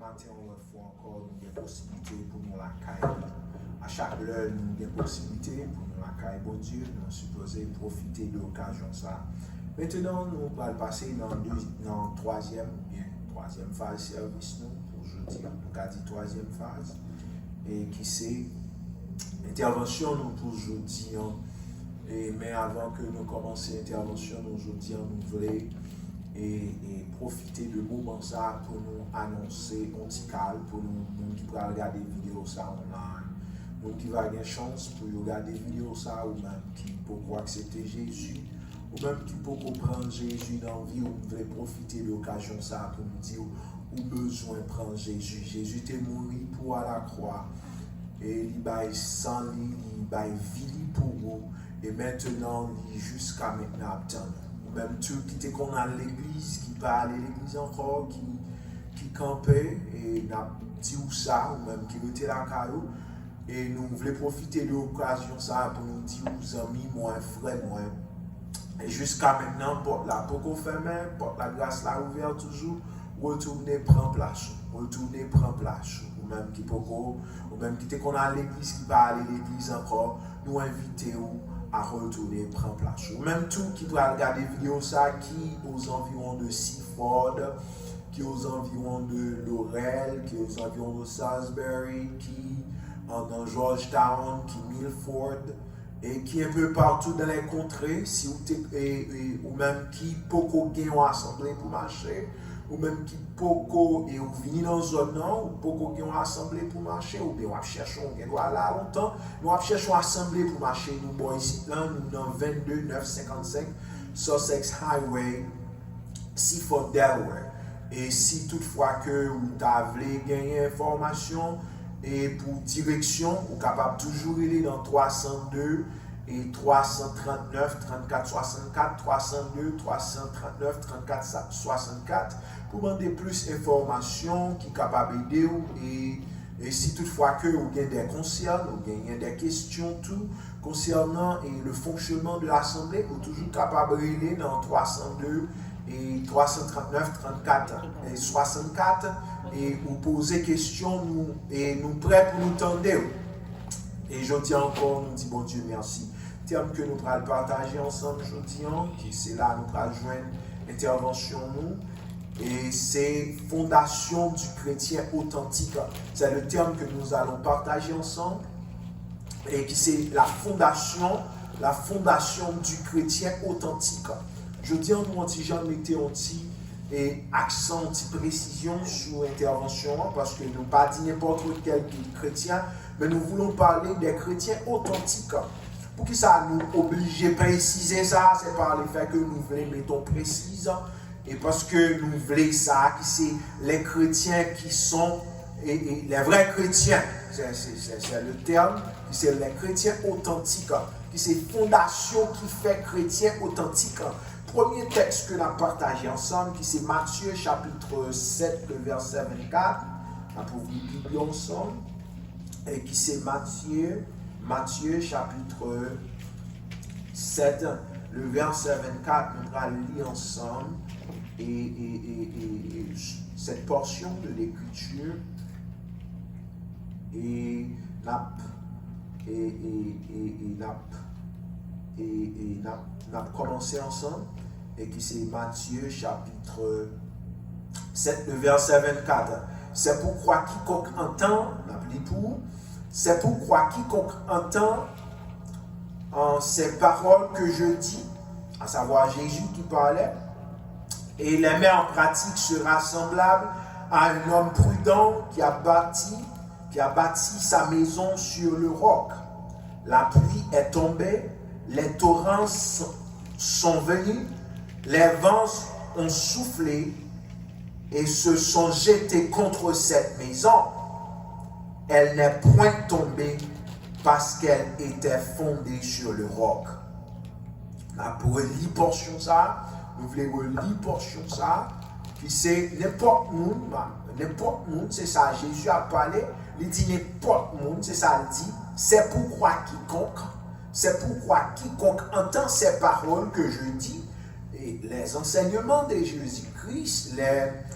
matin, on va faire encore une possibilité pour nous la caille. À chaque heure, nous avons une possibilité pour nous la caille. Bon Dieu, nous supposons profiter de l'occasion ça. Maintenant, nous allons passer dans la troisième phase service nous pour aujourd'hui. Nous avons dit troisième phase. Et qui c'est intervention nous pour aujourd'hui. Mais avant que nous commencions l'intervention aujourd'hui, nous voulons profiter de moment ça pour nous annoncer un petit calme pour nous qui pourra regarder vidéo ça online, nous qui va avoir une chance pour regarder vidéo ça ou même qui pour accepter Jésus ou même qui pour comprendre Jésus dans la vie ou nous voulons profiter de l'occasion ça pour nous dire ou besoin de prendre Jésus. Jésus est mort pour à la croix et il a sang, il a vie pour vous et maintenant jusqu'à maintenant attendre. Même tout qui était qu'on a l'église, qui va aller à l'église encore, qui campait et n'a dit où ça, ou même qui était la caillou. Et nous voulons profiter de l'occasion ça pour nous dire aux amis, moi, frère, moi. Et jusqu'à maintenant, porte la poco fermée, porte la grâce là ouverte toujours, retournez prendre place. Retournez prendre place. Ou même qui poco, ou même qui était qu'on a l'église, qui va aller à l'église encore, nous invitons à retourner prendre place. Ou même tout qui doit regarder vidéo ça qui aux environs de Seaford, qui aux environs de Laurel, qui aux environs de Salisbury, qui dans Georgetown, qui Milford, et qui un peu partout dans les contrées, si ou même qui poco gagne en assemblée pour marcher, ou même qui poco et ou venir dans zone non, ou poco gagne en assemblée pour marcher, ou bien on cherche on doit là longtemps, nous cherchons une assemblée pour marcher, nous bon ici là nous dans 22 955 Sussex Highway, Seaford, Delaware. Et si toutefois que vous avez gagné information et pour direction, vous êtes capable toujours aller dans 302 et 339 34 64 302 339 34 64 pour demander plus d'informations qui sont capables d'aider et si toutefois que vous avez des conseils, vous avez des questions tout concernant le fonctionnement de l'Assemblée, vous êtes toujours capable d'aller dans 302 et 339 34 et 64 et vous poser questions nous prêts pour nous tendre. Et je dis encore, nous dit bon Dieu merci. Terme que nous allons partager ensemble aujourd'hui, qui c'est là nous allons joindre intervention nous. Et c'est fondation du chrétien authentique. C'est le terme que nous allons partager ensemble. Et qui c'est la fondation du chrétien authentique. Je dis en nous anti-Jean mettez anti et accent, précision sur l'intervention parce que nous ne pas dire n'importe quel chrétien, mais nous voulons parler des chrétiens authentiques. Pour que ça nous oblige à préciser ça, c'est par le fait que nous voulons mettons précise et parce que nous voulons ça, qui c'est les chrétiens qui sont et les vrais chrétiens, c'est le terme, qui c'est les chrétiens authentiques, qui c'est fondation qui fait chrétien authentique. Premier texte que nous avons partagé ensemble, qui c'est Matthieu chapitre 7, le verset 24. On a pour lire Bible ensemble. Et qui c'est Matthieu chapitre 7, le verset 24. Nous allons lire ensemble. Et cette portion de l'écriture. Et nous avons commencé ensemble. Et qui c'est Matthieu chapitre 7, le verset 24. C'est pourquoi quiconque entend, c'est pourquoi quiconque entend ces paroles que je dis, à savoir Jésus qui parlait, et les met en pratique sera semblable à un homme prudent qui a bâti sa maison sur le roc. La pluie est tombée, les torrents sont venus, les vents ont soufflé et se sont jetés contre cette maison. Elle n'est point tombée parce qu'elle était fondée sur le roc. Là, pour lire portion ça, nous voulons lire portion ça, qui c'est n'importe monde, c'est ça, Jésus a parlé, il dit n'importe monde, c'est ça, il dit, c'est pourquoi quiconque entend ces paroles que je dis, et les enseignements de Jésus-Christ,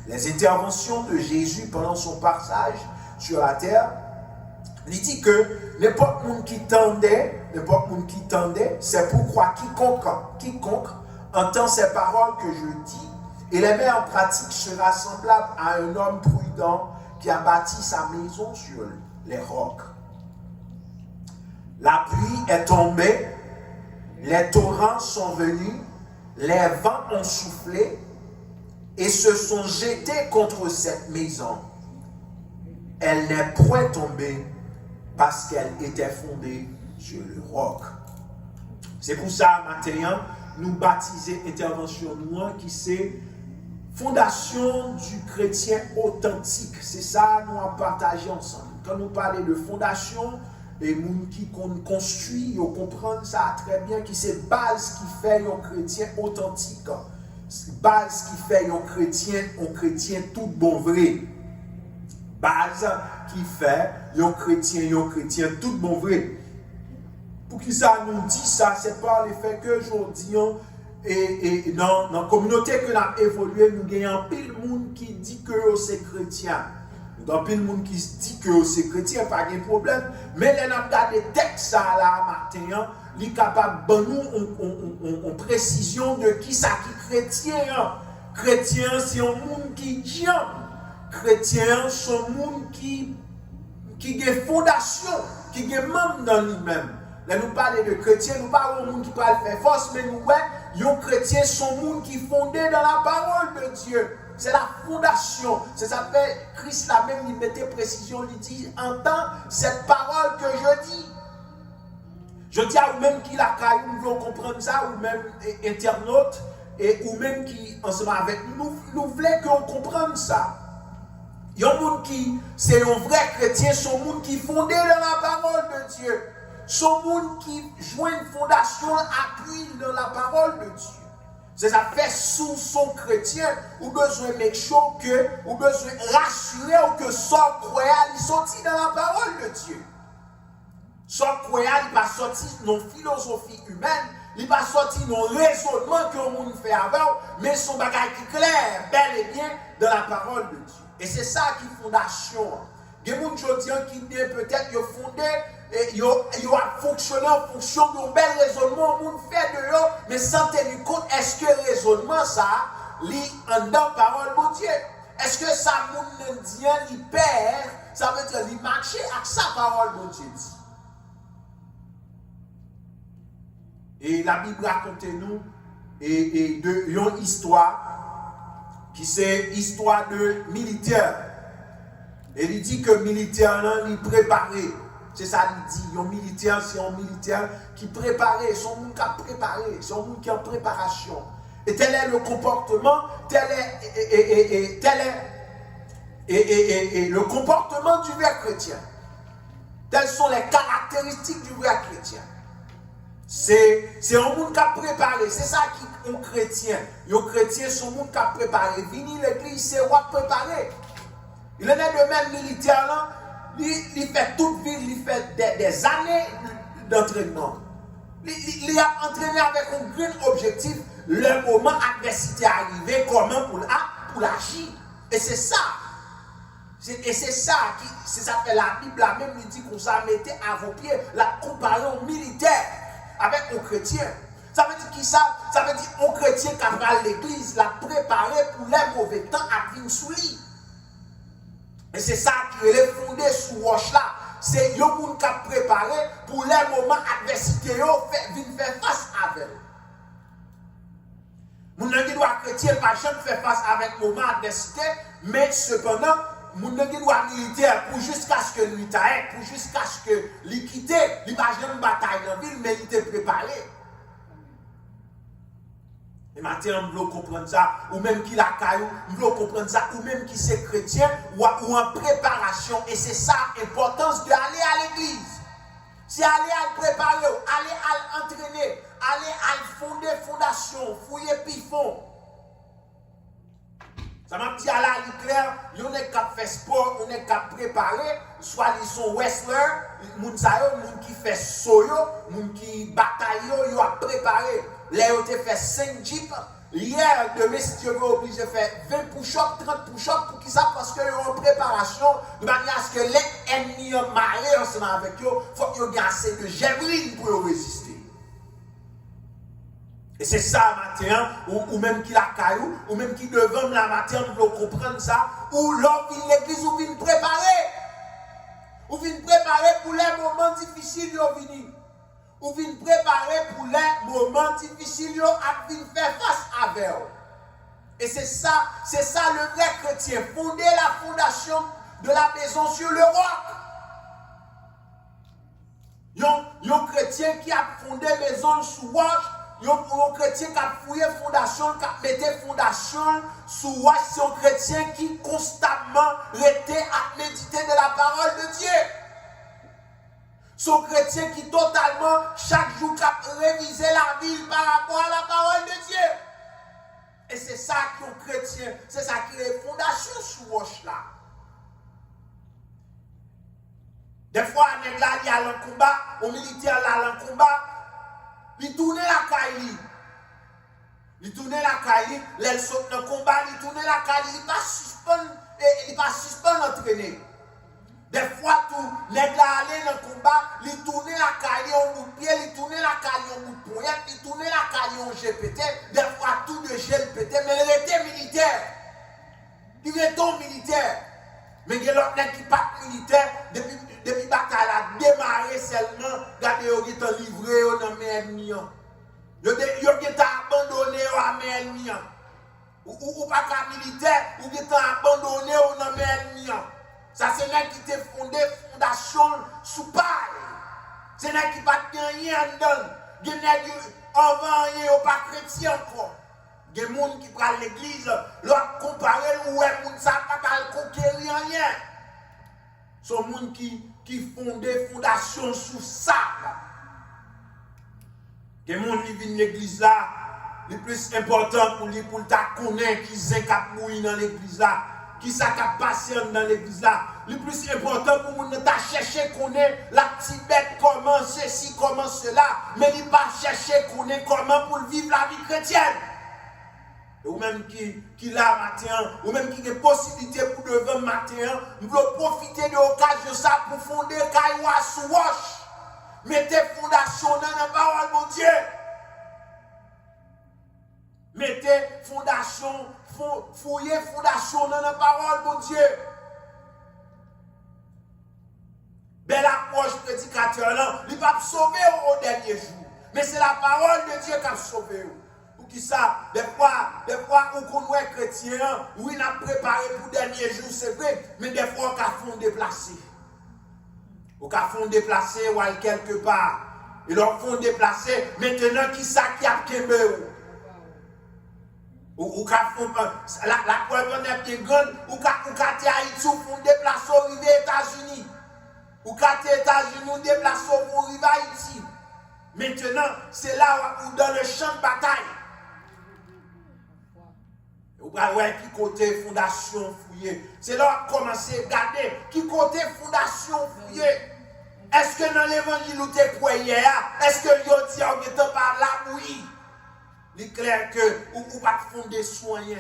les interventions de Jésus pendant son passage sur la terre, il dit que n'importe qui tendait, c'est pourquoi quiconque entend ces paroles que je dis et les met en pratique sera semblable à un homme prudent qui a bâti sa maison sur les rocs. La pluie est tombée, les torrents sont venus, les vents ont soufflé et se sont jetés contre cette maison. Elle n'est point tombée parce qu'elle était fondée sur le roc. C'est pour ça, maintenant, nous baptiser intervention noire qui c'est fondation du chrétien authentique. C'est ça nous avons partagé ensemble. Quand nous parlons de fondation, et gens qui construit, ils comprennent ça très bien, qui c'est base qui fait un chrétien authentique. Base qui fait un chrétien tout bon vrai. Base qui fait un chrétien tout bon vrai. Pour qui ça nous dit ça, c'est par le fait que aujourd'hui, et dans la communauté que nous avons évolué, nous avons pile de monde qui dit que c'est chrétien. Nous avons pile de monde qui dit que c'est chrétien, pas de problème. Mais les gens qui des textes là, matin, ils sont capables de nous en précision de qui ça qui chrétien. Chrétien, c'est un monde qui dit. Chrétien, c'est un monde qui a fondation, qui a membre dans lui-même. Là, nous parlons de chrétiens, nous parlons de monde qui parle faire force, mais nous, les chrétiens sont monde qui fondé dans la parole de Dieu. C'est la fondation. C'est ça fait, Christ là même, il mettait précision, il dit, entends cette parole que je dis. Je dis à vous-même qui la caille, vous voulez comprendre ça, ou même internautes, ou même qui, ensemble avec nous, nous voulons qu'on comprenne ça. Il y a un monde qui, c'est un vrai chrétien, son monde qui fondé dans la parole de Dieu. Son monde qui joue une fondation appui dans la parole de Dieu. C'est ça fait sous son chrétien, ou besoin de make sure que, ou besoin de rassurer ou que son croyant, il sorti dans la parole de Dieu. Son croyant, il va sortir dans la philosophie humaine, il va sortir dans le raisonnement que le monde fait avant, mais son bagage qui est clair, bel et bien, dans la parole de Dieu. Et c'est ça qui est fondation. Il y a des gens qui peut-être fondé, il a fonctionné en fonction d'un bel raisonnement, on fait de eux, mais sans tenir compte, est-ce que le raisonnement, ça, lit en dans parole de Dieu? Est-ce que ça, mon indien, il perd, ça veut dire, il marche avec sa parole de Dieu dit. Et la Bible raconte nous une histoire qui c'est histoire de militaire. Et il dit que militaire, il préparé. C'est ça qu'il dit. Un militaire, c'est un militaire qui préparait. Son monde qui a préparé. Son monde qui est en préparation. Et tel est le comportement, tel est le comportement du vrai chrétien. Telles sont les caractéristiques du vrai chrétien. C'est un monde qui a préparé. C'est ça qui est un chrétien. Un chrétien, c'est un monde qui a préparé. Venir l'église, c'est quoi préparer. Il en est de même militaire là. Il fait toute vie, il fait des années d'entraînement. Il a entraîné avec un grand objectif. Le moment adversité arrivé, comment pour agir. Et c'est ça. Et c'est ça que la Bible la même dit qu'on s'en mettait à vos pieds, la comparer au militaire avec un chrétien. Ça veut dire qui ça? Ça veut dire un chrétien qui a l'église, l'a préparé pour les mauvais temps à venir sous lui. Et c'est ça qui est fondé sous roche là. C'est le monde qui a préparé pour les moments adversité, venir faire face avec. Moun qui doit chrétien pas jamais faire face avec moment adversité, mais cependant, moun qui doit militaire pour jusqu'à ce que lui taille, pour jusqu'à ce que lui quitte, il va jamais bataille dans la ville, mais il était préparé. Et maintenant, on veut comprendre ça, ou même qui la caillou, on veut comprendre ça, ou même qui c'est chrétien, ou en préparation. Et c'est ça l'importance d'aller à l'église. C'est aller à préparer, aller à entraîner, aller à fonder fondation, fouiller pifon. Ça m'a dit à la clair, on est qu'à faire sport, on est qu'à préparer, soit ils sont wrestlers, moun qui fait soyo, moun qui bataille, ils ont préparé. Là, ils ont fait 5 jeeps, Hier, demain, si Dieu veut, obligé de faire 20 push-ups, 30 push-ups, pour qui ça? Parce qu'ils ont en préparation, de manière à ce que les ennemis ont marré ensemble avec eux, il faut qu'ils aient assez de gévrine pour résister. Et c'est ça, matin, ou même qui la caillou, ou même qui devant la matin, vous comprendre ça, ou l'homme vient l'église, ou vient préparer. Ou vient préparer pour les moments difficiles, vous venez. Ou vient préparer pour les moments difficiles, vous venez faire face avec eux. Et c'est ça le vrai chrétien. Fonder la fondation de la maison sur le roc. Un chrétien qui a fondé maison sur roc. Un chrétien qui a fouillé fondation, qui a mis fondation sous roche, c'est un chrétien qui constamment était à méditer de la parole de Dieu. C'est un chrétien qui totalement, chaque jour, a révisé la Bible par rapport à la parole de Dieu. Et c'est ça qu'un chrétien, c'est ça qui est fondation sous roche là. Des fois, un nègre là, il y a un combat, un militaire là, un combat. Il tourne la caille. Il tourne la caille. Il saute dans le combat. Il tourne la caille. Il va suspendre l'entraîner. Des fois, tout, les gars aller dans le combat. Il tourne la caille en bout de pied. Il tourne la caille en bout de poignette. Il tourne la caille en GPT. Des fois, tout de gel pété. Mais il était militaire. Il était militaire. Mais il y a l'autre qui n'est pas militaire. Depuis la bataille a démarré seulement, regardez, ils ont livré dans mes ennemis. Ils ont abandonné à mes ennemis. Ou pas qu'un militaire, ou qui ont abandonné dans mes ennemis. Ça, c'est là qui t'a fondé fondation sous paille. C'est là qui n'a pas rien dedans. Il y a des gens qui n'ont pas chrétien encore. Il y a des gens qui prennent l'église, leur comparer, ou les gens qui ne pas conquérir rien. Ce sont des gens qui font des fondations sous ça. Il y a des gens qui viennent l'église là. Le plus important pour lui, pour ta connaître qui s'est capouillé dans l'église là, qui s'est passé dans l'église là. Le plus important pour nous, ta chercher connaître la petite bête, comment ceci, comment cela, mais il pas chercher connaître comment pour vivre la vie chrétienne. Ou même qui là matin, ou même qui a possibilité pour devant matin, nous voulons profiter de l'occasion de ça pour fonder Kaïwa sous roche. Mettez fondation dans la parole de Dieu. Mettez fondation, fouillez fondation dans la parole de Dieu. Belle approche prédicateur là, il va sauver au dernier jour. Mais c'est la parole de Dieu qui a sauvé. Pour qui ça, des fois, on connaît chrétien, oui, on a préparé pour le dernier jour, c'est vrai, mais des fois, on a fond déplacé. On a fond déplacé ou quelque part. Et leur fond déplacé, maintenant, qui ça qui a québé ou la preuve est bien grande, ou quand tu es Haïti, ou fond déplacé au rive États-Unis. Ou quand tu es États-Unis, ou déplacé au rive Haïti. Maintenant, c'est là où dans le champ de bataille. Vous voyez qui côté fondation fouillée. C'est là où commencer à regarder qui côté fondation fouillée. Est-ce que dans l'évangile où tu es croyé, est-ce que vous dit on est par là? Oui. Il est clair que vous ne pouvez pas fonder soignant.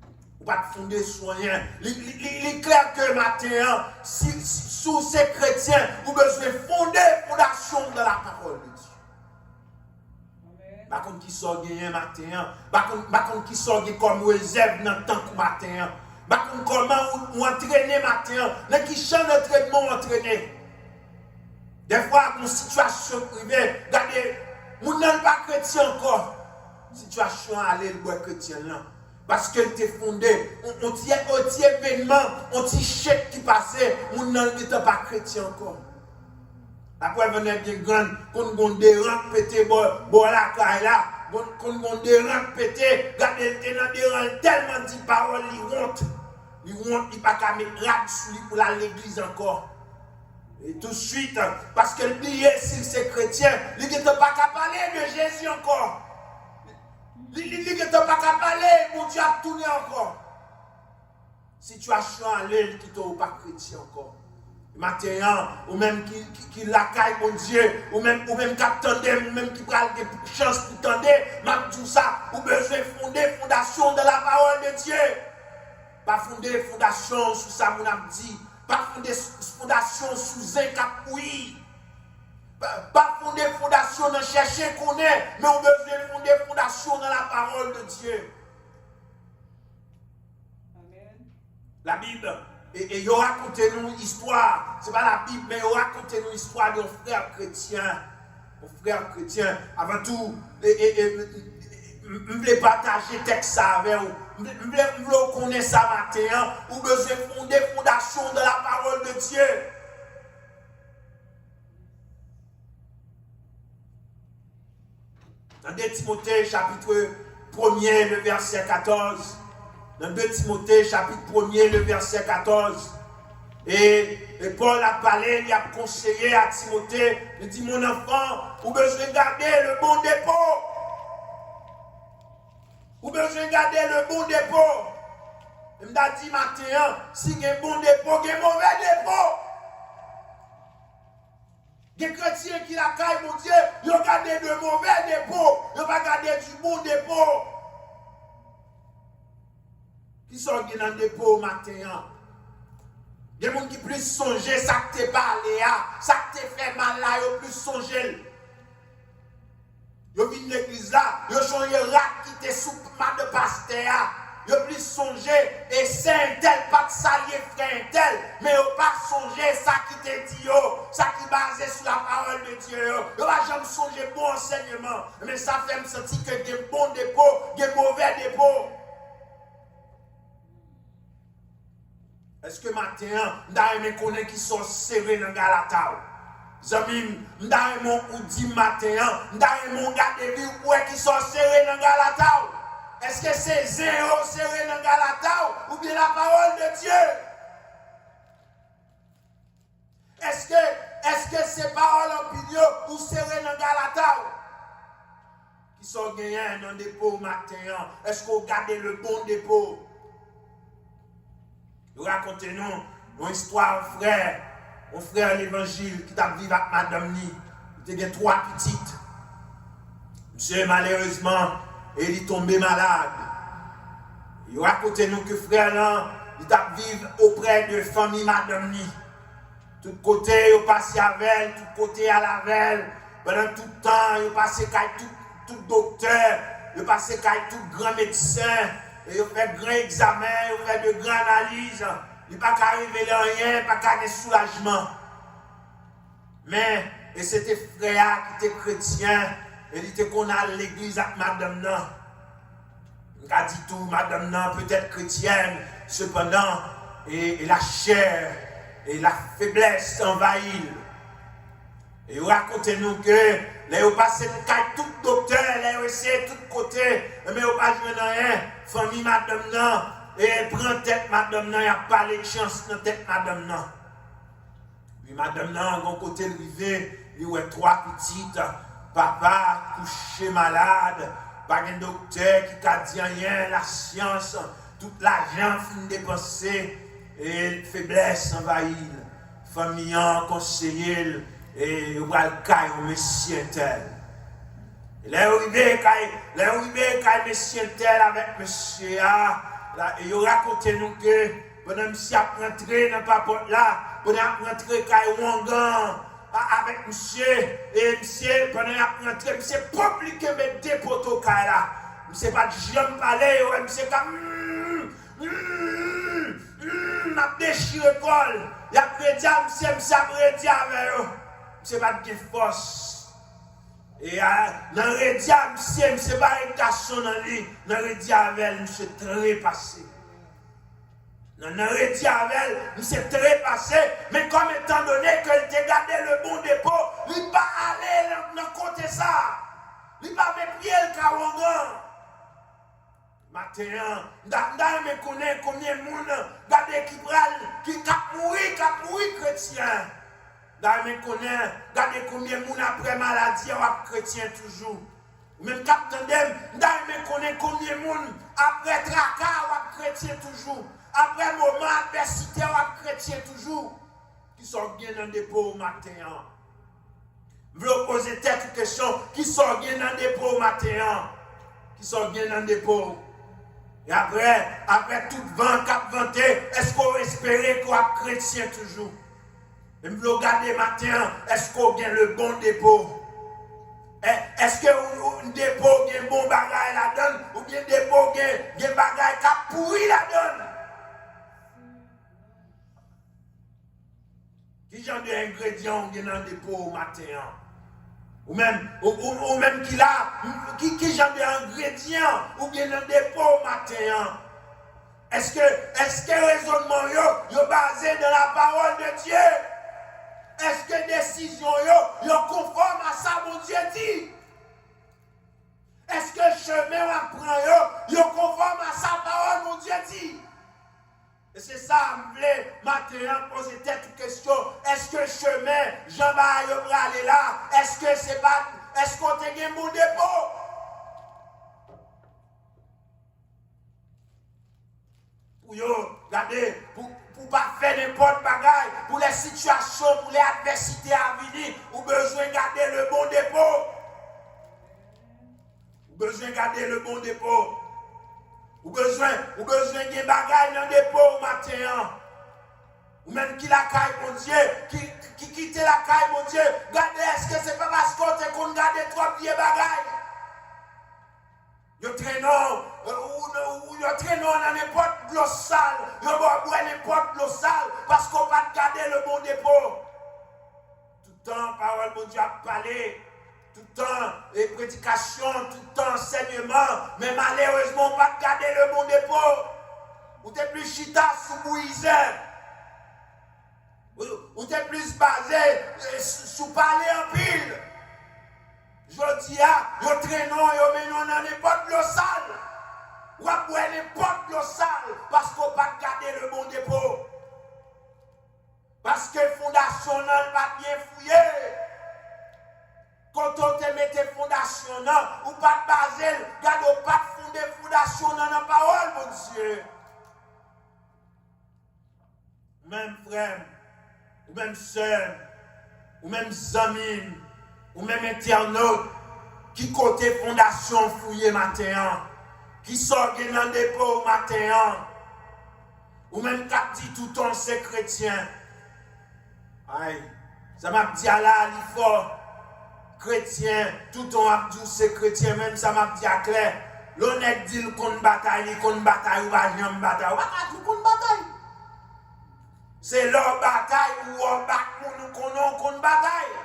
Vous ne pouvez pas fonder soignant. Il est clair que matin, sous ces chrétiens, vous avez besoin de fonder fondation de la parole de Dieu. Par contre, qui sort gagné matin, par contre, qui sort comme réserve dans le temps matin, par contre, comment vous entraînez matin, dans qui champ d'entraînement entraîner. Des fois, une situation privée, regardez, vous n'êtes pas chrétien encore. Situation à aller le chrétien là. Parce qu'elle était fondée, on tient événement, on tient chèque qui passait, vous n'êtes pas chrétien encore. La preuve est bien grande, qu'on a des rangs pétés, bon la caille là, qu'on a des rangs pétés, regardez, il y a des rangs tellement de paroles, il honte, il ne peut pas mettre rap sur lui pour l'église encore. Et tout de suite, parce que lui, si c'est chrétien, il ne peut pas parler de Jésus encore. Il ne peut pas parler, mon Dieu a tourné encore. Situation à l'aile qui ne pas chrétien encore. Maintenant, ou même qui l'accueille, mon Dieu, ou même qui attendait, ou même qui prend des chances pour tendre, tout ça, ou besoin de fonder fondation de la parole de Dieu. Pas fonder fondation sur ça, mon a dit. Pas fonder fondation sous un capouille. Pas fonder fondation dans chercher qu'on est, mais on besoin de fonder fondation dans la parole de Dieu. Amen. La Bible, et il raconte nous une histoire, c'est pas la Bible, mais il raconte nous l'histoire d'un frère chrétien. Un frère chrétien, avant tout, je voulais partager le texte avec vous. Je voulais connaître ça matin, ou besoin de fonder fondation de la parole de Dieu. Dans 2 Timothée chapitre 1er, le verset 14. Dans 2 Timothée chapitre 1er, le verset 14. Et Paul a parlé, il a conseillé à Timothée, il dit, mon enfant, vous besoin de garder le bon dépôt. Vous besoin de garder le bon dépôt. Il m'a dit matin, si il y a un bon dépôt, il y a un mauvais dépôt. Les chrétiens qui la caillent, mon Dieu, ils ont gardé de mauvais dépôts, ils n'ont pas gardé du bon dépôt. Qui sont dans le dépôt matin? Il y a des gens qui plus songer, ça que t'es parlé, ça que t'es fait mal là, ils ont plus songer. Ils viennent de l'église là, ils ont changé le rat qui était sous ma de pasteur. Ils ont plus songer, et c'est un tel, pas de salier frère tel, mais ils n'ont pas songé ça qui t'est dit, ça qui est basé sur la parole de Dieu. Ils n'ont pas jamais songé bon enseignement, mais ça fait me sentir que il y a des bons dépôts, il y a des mauvais dépôts. Est-ce que matin, nous connaissons qui sont serrés dans Galata? Zami, nous dit matin, nous regardons qui sont serrés dans Galata? Est-ce que c'est zéro serré dans Galata ou bien la parole de Dieu? Est-ce que c'est parole en pilier ou serré dans Galata? Qui sont gagnants dans le dépôt matin? Est-ce qu'on garde le bon dépôt? Racontez-nous une histoire, un frère l'évangile qui t'a vécu avec madame Ni. Il avait 3 petites. Monsieur, malheureusement, il est tombé malade. Il racontez-nous que frère là, il t'a vécu auprès de famille madame Ni. Tout côté, il passé avec elle, tout côté à la veille. Pendant tout le temps, il passé avec tout docteur, il passé avec tout grand médecin. Et il fait grand examen, il fait de grandes analyses. Il n'y a pas qu'à révéler rien, pas qu'à des soulagements. Mais, et c'était frère qui était chrétien, et il était qu'on a à l'église avec madame Nan. Il a dit tout, madame Nan peut-être chrétienne, cependant, et la chair et la faiblesse envahissent. Et racontez-nous que, là, vous passez tout docteur, là, vous essayez de tous côtés, mais vous pas joué dans rien. Famille madame Nan, et prend tête madame Nan, il n'y a pas de chance dans tête madame Nan. Puis madame Nan, de côté rivé, il y a 3 petites, papa couché malade, pas de docteur qui t'a dit rien, la science, toute l'argent fin dépensé, et faiblesse envahit. Famille conseiller, et il va le caille au monsieur tel. Il est arrivé quand monsieur tel avec monsieur A, et il raconte nous que pendant monsieur a rentré dans le papote là, pendant qu'il a rentré quand Wangan avec monsieur, et monsieur, pendant qu'il a rentré, monsieur public met des poteaux là. Monsieur pas de jambe parler, monsieur comme m'a déchiré Paul. Il a prédit à monsieur a prédit avec eux. Monsieur pas de force. Et dans le rédia, monsieur pas irritation dans lui. Dans le rédia avec monsieur très passé. Dans le rédia avec monsieur très passé. Mais comme étant donné qu'il t'a gardé le bon dépôt, il va aller dans côté ça. Il va mettre pied le carongan. Maintenant, dans me connaît combien de monde gardé qui cap mourir chrétien. Dans me connaît gardé combien de monde après maladie ou chrétien toujours. Même cap tandem, dans me connaît combien de monde après tracas ou chrétien toujours. Après moment adversité ou chrétien toujours. Qui sont bien dans le dépôt au matin. Je veux poser tête une question. Qui sont bien dans le dépôt au matin? qui sont bien dans le dépôt. Et après tout vent cap vanté, est-ce qu'on espérait qu'on a chrétien toujours? Et vous regardez matin, est-ce qu'on a le bon dépôt? Est-ce que un dépôt a un bon bagage la donne? Ou bien dépôt a un bagage qui a pourri la donne? Qui genre d'ingrédients dans le dépôt au matin? Ou même qui genre d'ingrédients ou bien dans le dépôt au matin? Est-ce que le raisonnement est basé dans la parole de Dieu? Est-ce que décision est conforme à ça, mon Dieu dit? Est-ce que le chemin on prend est conforme à sa parole, mon Dieu dit? Et c'est ça, je voulais maintenant poser cette question. Est-ce que le chemin, Jean-Marie va aller là? Est-ce qu'on a un bon dépôt? Pour pas faire n'importe bagaille, pour les situations, pour les adversités à venir, ou besoin de garder le bon dépôt. Ou besoin de garder le bon dépôt. Ou besoin de des bagailles dans le dépôt au matin. Ou même qui la caille, mon Dieu, qui quitte la caille, mon Dieu. Regardez, est-ce que c'est pas parce qu'on garde trois vieux bagailles? Yo traînons dans n'importe l'eau sale. Yo boire n'importe l'eau sale parce qu'on va garder le bon dépôt. Tout le temps, parole, mon Dieu, a parlé. Tout le temps, les prédications, tout le temps, enseignement. Mais malheureusement, on va garder le bon dépôt. Ou t'es plus chita sous Moïse. Ou t'es plus basé sous parler en pile. Je dis, yo traînons, yo menons dans n'importe l'eau sale. Ou à boire n'importe l'eau sale parce qu'on va garder le bon dépôt. Parce que fondation n'a pas bien fouillé. Quand on te met tes fondations, ou pas de basel, garde pas de fonder fondation dans la parole, mon Dieu. Même frère, ou même soeur, ou même amis, ou même internaute, qui côté fondation fouillé matin, qui sort dans le dépôt matin, ou même qui dit tout le temps c'est chrétien. Aïe, ça m'a dit à la fort. Chrétien, tout ton abdou c'est chrétien, même ça m'a dit à clair. L'honnête dit qu'on bataille, ou va jamais bataille. Ou va qu'on bataille. C'est leur bataille ou on bat qu'on bataille.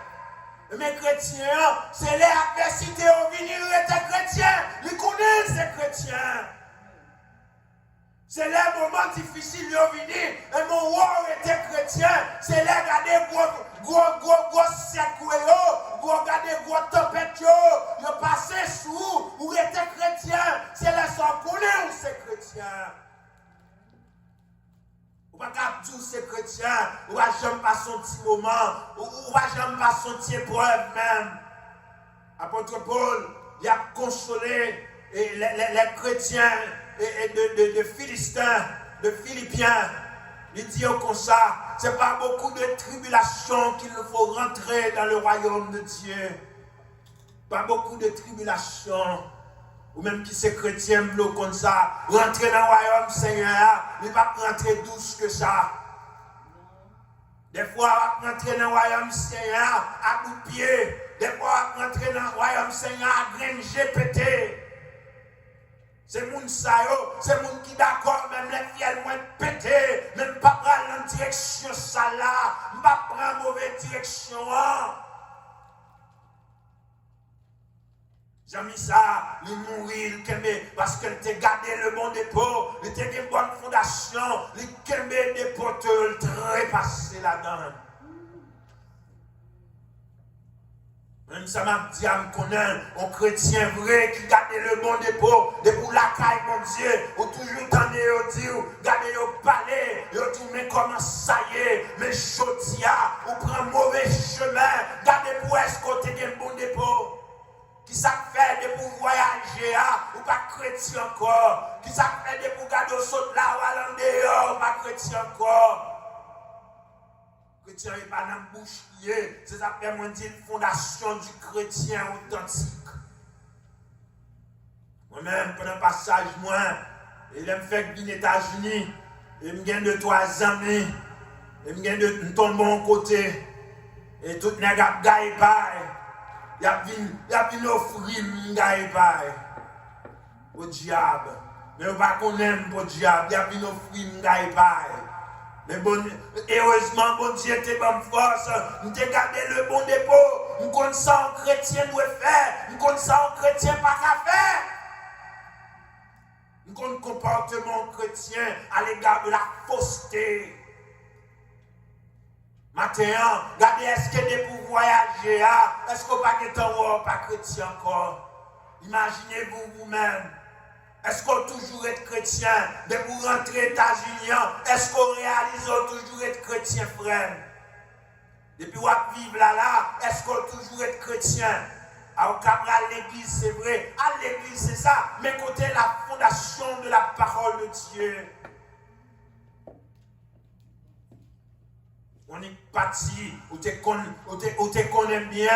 Mais chrétien, c'est les adversités au venir, il était chrétien. Il connaît ces chrétiens. C'est les moments difficiles au venir. Et mon roi était chrétien. C'est les garder gros secoué, gros tempête, ils passé sous, ou était chrétien. C'est les gens qui connaissent ces chrétiens. Ou pas dire ces chrétiens, ou pas jamais pas son petit moment, ou pas jamais pas son petit épreuve même. Apôtre Paul, il a consolé les chrétiens de Philistins, de Philippiens. Il dit comme ça, ce n'est pas beaucoup de tribulations qu'il nous faut rentrer dans le royaume de Dieu. Pas beaucoup de tribulations. Ou même qui c'est chrétien, comme ça, rentrer dans le royaume Seigneur, il ne va pas rentrer douce que ça. Des fois, on va rentrer dans le royaume Seigneur à bout de pied. Des fois, on va rentrer dans le royaume Seigneur à granger pété. C'est moun sa yo, c'est moun qui d'accord, même les filles elles vont péter, même pas prendre en direction ça là, pas prendre mauvaise direction. J'ai mis ça, il mourit, parce qu'elle t'a gardé le bon dépôt, il t'a une bonne fondation, il t'a des dépôts, il trépassé là-dedans. Même ça m'a dit à me connaître, un chrétien vrai qui garde le bon dépôt, depuis la caille, mon Dieu, ou toujours tendez au dire, gardez au palais, et tout, mais comment ça y est, mais chotia, ou prend mauvais chemin, gardez pour est-ce côté un bon dépôt. Qui ça fait de pour voyager, ou pas chrétien encore, qui ça fait de pour garder au saut là, ou à l'endroit, ou pas chrétien encore. Chrétien n'est pas dans la bouche liée. C'est ça que dire fondation du chrétien authentique. Moi-même, pendant le passage, moi, et je me fais venir aux États-Unis, et je gagne 2-3 amis, et je gagne de ton bon côté, et tout le monde a gagné pareil. Il y a une offrir au diable. Mais on va connaître pour le diable. Il y a une offrir mais bon, heureusement, bon Dieu était bonne force. Nous avons gardé le bon dépôt. Nous connaissons un chrétien doit faire. Nous connaissons un chrétien pas qu'à faire. Nous connaissons le comportement chrétien à l'égard de la fausseté. Maintenant, regardez, est-ce que des pour voyager, est-ce qu'on pas de temps pas chrétien encore? Imaginez-vous vous-même. Est-ce qu'on toujours être chrétien? De pour rentrer aux États-Unis, est-ce qu'on réalise toujours être chrétien, frère? Depuis qu'on vivre là, est-ce qu'on toujours être chrétien? Alors, quand à l'église, c'est vrai. À l'église, c'est ça. Mais côté la fondation de la parole de Dieu. On est parti, où tu connais bien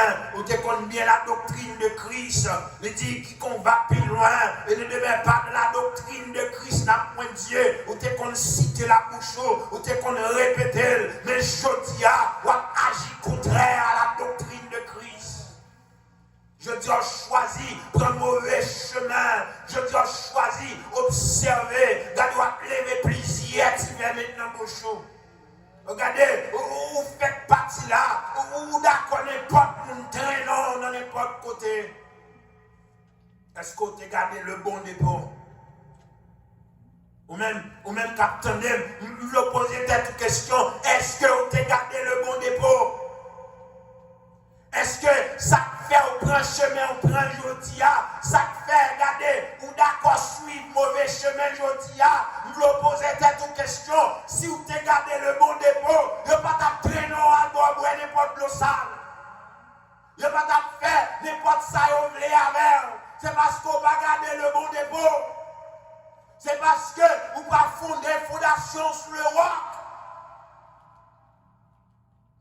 la doctrine de Christ. Il dit qu'on va plus loin, et ne demeure pas de la doctrine de Christ, n'a point Dieu, où tu connais citer la bouche, où tu connais répéter, mais je dis, on agit contraire à la doctrine de Christ. Je dis, on choisit, prendre mauvais chemin. Je dis, on choisit, observer, on lever plaisir, tu vas maintenant bouche. Regardez, vous faites partie là, vous d'accord n'importe où traînons dans n'importe côté. Est-ce que vous avez gardé le bon dépôt? Ou même capitaine, vous posez cette question, est-ce que vous avez gardé le bon dépôt? Est-ce que ça fait au prend chemin, on prend jodia, ça fait regarder, ou d'accord suivre mauvais chemin jodia, vous posez cette question, si vous avez gardé le bon dépôt, vous n'avez pas de traîner à boire n'importe l'eau sale. Vous n'avez pas de faire n'importe ça vous voulez avec. C'est parce que vous n'avez pas gardé le bon dépôt. C'est parce que vous n'avez pas fondé fondation sur le roc.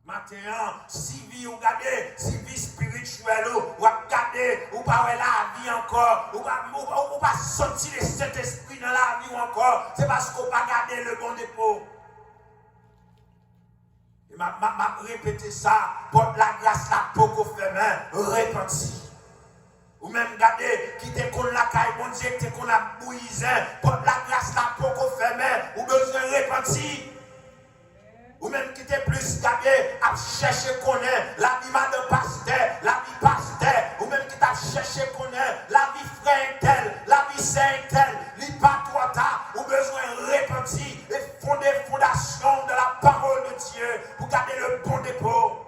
Maintenant, si vous regardez, si vie spirituelle, vous regardez, vous parlez la vie encore, vous ne pas sentir le Saint-Esprit dans la vie encore, c'est parce qu'on va garder le bon dépôt. Et m'a répété ça, pour la grâce, la peau qu'on fait main, répétit. Ou même regardez, qui te qu'on la caille, bon Dieu, qui te qu'on a bouillisé, pour la grâce, la peau qu'on fait main, ou besoin de répétir. Ou même qui était plus gardé à chercher connaître la vie de pasteur, la vie pasteur, ou même qui t'a cherché connaître la vie frère tel, la vie saint tel, li pas toi ta, ou besoin repentir et fonder fondation de la parole de Dieu pour garder le bon dépôt.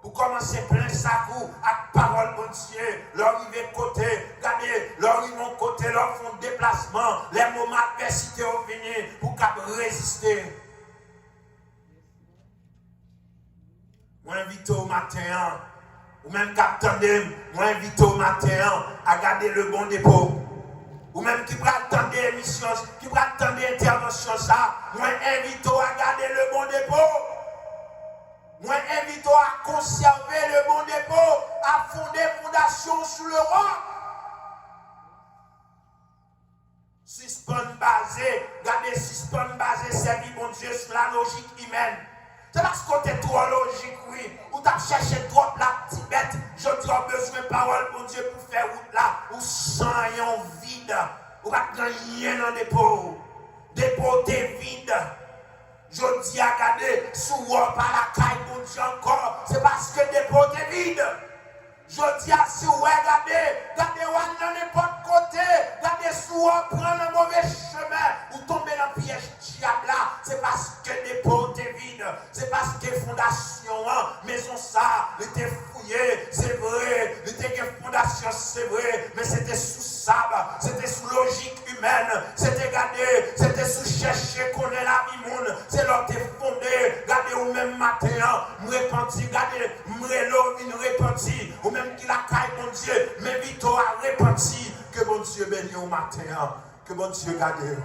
Pour commencer plein savou à parole de Dieu, leur arriver côté, regardez, leur arriver côté, leur font déplacement, les moments d'adversité ont venu pour résister. Moi invite au matin, ou même capitaine, moi invite au matin à garder le bon dépôt. Ou même qui va attendre l'émission, qui va attendre l'intervention, ça, moi invite à garder le bon dépôt. Moi invite à conserver le bon dépôt, à fonder fondation sur le roc. Suspend basé, garder suspend basé, servir bon Dieu sur la logique humaine. C'est parce que tu es trop logique, oui. Ou tu as cherché trop la petite bête. Je dis, on besoin de parole pour Dieu pour faire route là. Ou sans rien vide. Ou pas rien dans le dépôt. Dépôt est vide. Je dis à garder sous par la caille pour Dieu encore. C'est parce que le dépôt est vide. Je dis à si vous regardez dans n'importe côté, regardez si vous prenez un mauvais chemin, vous tombez dans le piège diable là, c'est parce que le dépôt est vide, c'est parce que fondation, maison ça, il était fouillé, c'est vrai, il était fondation, c'est vrai, mais c'était sous sable, c'était sous logique humaine, c'était regardez, c'était sous chercher qu'on est la vie monde, c'est là que fondé, regardez au même matin, me repentir, regardez, me repentir, ou même qui la caille mon Dieu, mais vite à repentir, que bon Dieu bénisse au matin, que bon Dieu garde.